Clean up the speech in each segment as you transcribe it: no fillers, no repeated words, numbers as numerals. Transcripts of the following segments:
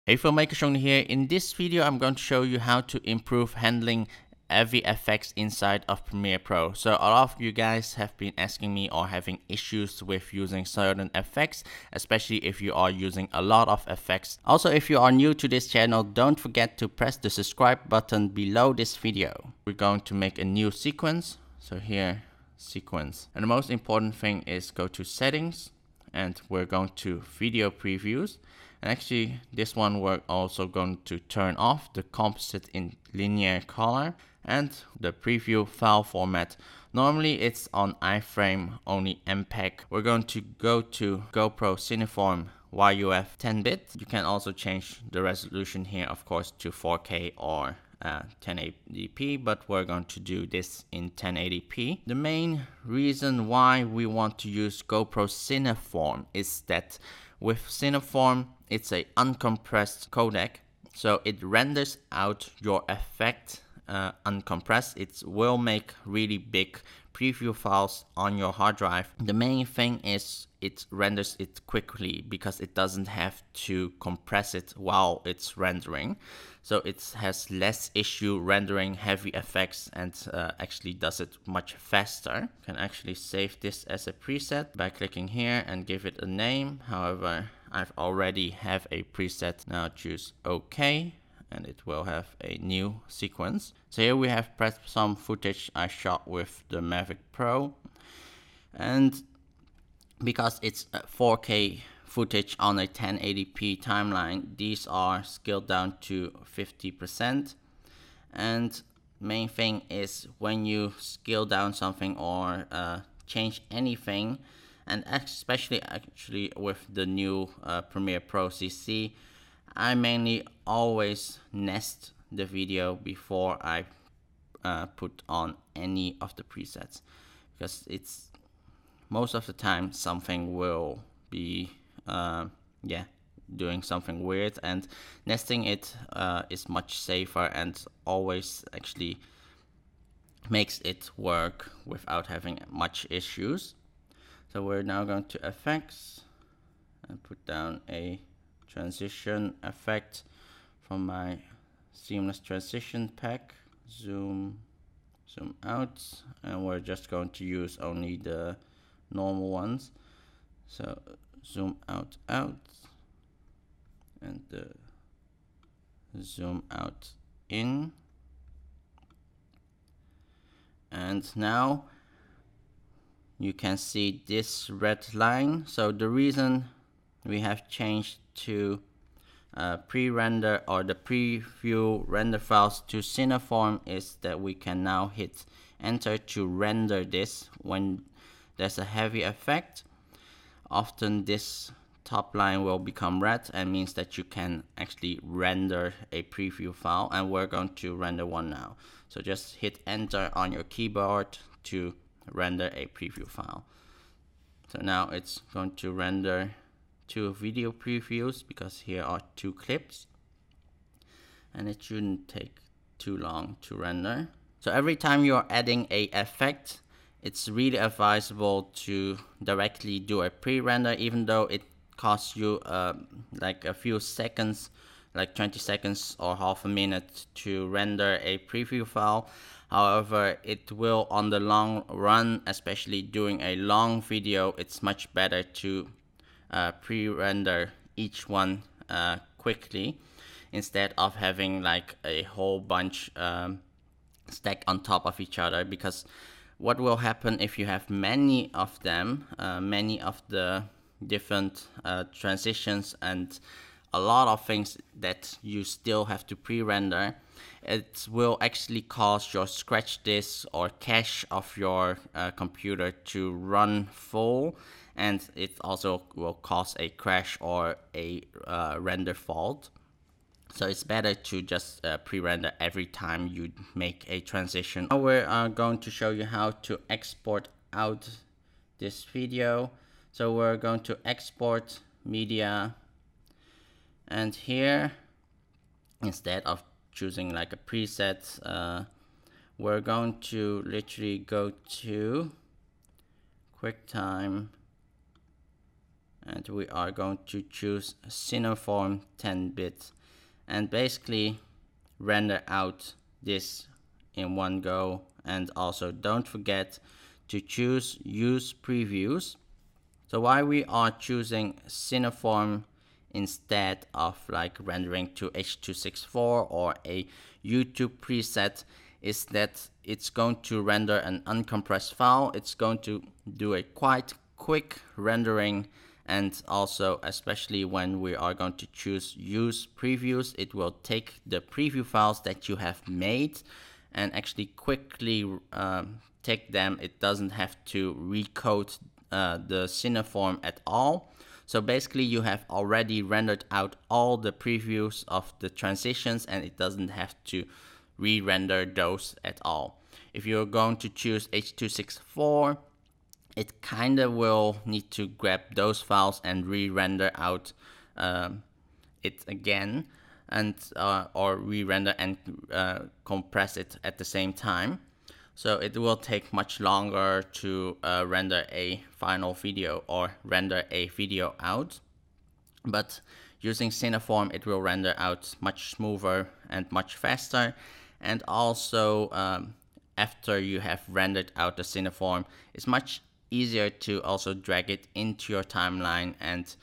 Hey filmmaker, Chung Dha here. In this video I'm going to show you how to improve handling heavy effects inside of Premiere Pro. So a lot of you guys have been asking me or having issues with using certain effects, especially if you are using a lot of effects. Also, if you are new to this channel, don't forget to press the subscribe button below this video. We're going to make a new sequence. So here, sequence. And the most important thing is go to settings and we're going to video previews. And actually this one we're also going to turn off the composite in linear color and the preview file format. Normally it's on iframe, only MPEG. We're going to go to GoPro Cineform YUF 10-bit. You can also change the resolution here, of course, to 4K or 1080p, but we're going to do this in 1080p. The main reason why we want to use GoPro Cineform is that with Cineform, it's a uncompressed codec, so it renders out your effect uncompressed. It will make really big preview files on your hard drive. The main thing is it renders it quickly because it doesn't have to compress it while it's rendering. So it has less issue rendering heavy effects and actually does it much faster. You can actually save this as a preset by clicking here and give it a name. However, I've already have a preset. Now choose OK and it will have a new sequence. So here we have pressed some footage I shot with the Mavic Pro, and because it's 4K footage on a 1080p timeline, these are scaled down to 50%. And main thing is when you scale down something or change anything, and especially actually with the new Premiere Pro CC, I mainly always nest the video before I put on any of the presets, because it's most of the time something will be doing something weird, and nesting it is much safer and always actually makes it work without having much issues. So we're now going to effects and put down a transition effect from my seamless transition pack. Zoom out, and we're just going to use only the normal ones. So zoom out and the zoom out in. And now you can see this red line. So the reason we have changed to pre-render or the preview render files to Cineform is that we can now hit enter to render this when there's a heavy effect. Often this top line will become red and means that you can actually render a preview file, and we're going to render one now. So just hit enter on your keyboard to render a preview file. So now it's going to render two video previews because here are two clips, and it shouldn't take too long to render. So every time you're adding a effect, it's really advisable to directly do a pre-render, even though it costs you like a few seconds, like 20 seconds or half a minute to render a preview file. However, it will on the long run, especially doing a long video, it's much better to pre-render each one quickly instead of having like a whole bunch stacked on top of each other, because what will happen if you have many of them, many of the different transitions and a lot of things that you still have to pre-render, it will actually cause your scratch disk or cache of your computer to run full, and it also will cause a crash or a render fault. So it's better to just pre-render every time you make a transition. Now we're going to show you how to export out this video. So we're going to export media, and here instead of choosing like a preset, we're going to literally go to QuickTime and we are going to choose Cineform 10-bit and basically render out this in one go. And also don't forget to choose use previews. So why we are choosing Cineform instead of like rendering to H.264 or a YouTube preset is that it's going to render an uncompressed file. It's going to do a quite quick rendering, and also especially when we are going to choose use previews, it will take the preview files that you have made and actually quickly take them. It doesn't have to recode the Cineform at all. So basically you have already rendered out all the previews of the transitions, and it doesn't have to re-render those at all. If you're going to choose H.264, it kind of will need to grab those files and re-render out it again, and or re-render and compress it at the same time. So it will take much longer to render a final video or render a video out. But using Cineform, it will render out much smoother and much faster. And also, after you have rendered out the Cineform, it's much easier to also drag it into your timeline and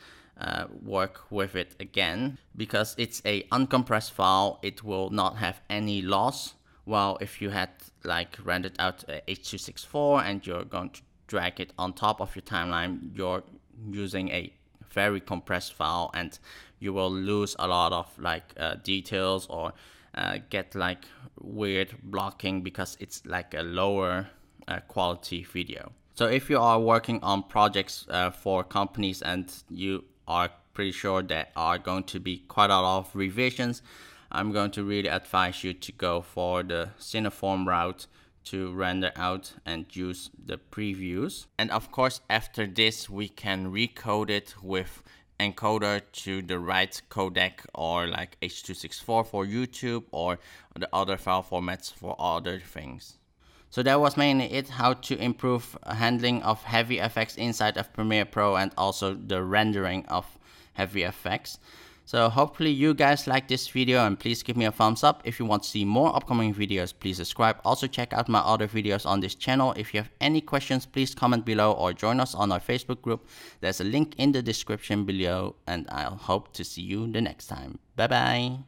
work with it again, because it's a uncompressed file. It will not have any loss. While if you had like rendered out H.264 and you're going to drag it on top of your timeline, you're using a very compressed file, and you will lose a lot of like details, or get like weird blocking because it's like a lower quality video. So if you are working on projects for companies and you are pretty sure there are going to be quite a lot of revisions, I'm going to really advise you to go for the Cineform route to render out and use the previews. And of course, after this, we can recode it with encoder to the right codec, or like H.264 for YouTube, or the other file formats for other things. So that was mainly it, how to improve handling of heavy effects inside of Premiere Pro, and also the rendering of heavy effects. So hopefully you guys like this video, and please give me a thumbs up. If you want to see more upcoming videos, please subscribe. Also check out my other videos on this channel. If you have any questions, please comment below or join us on our Facebook group. There's a link in the description below, and I'll hope to see you the next time. Bye bye.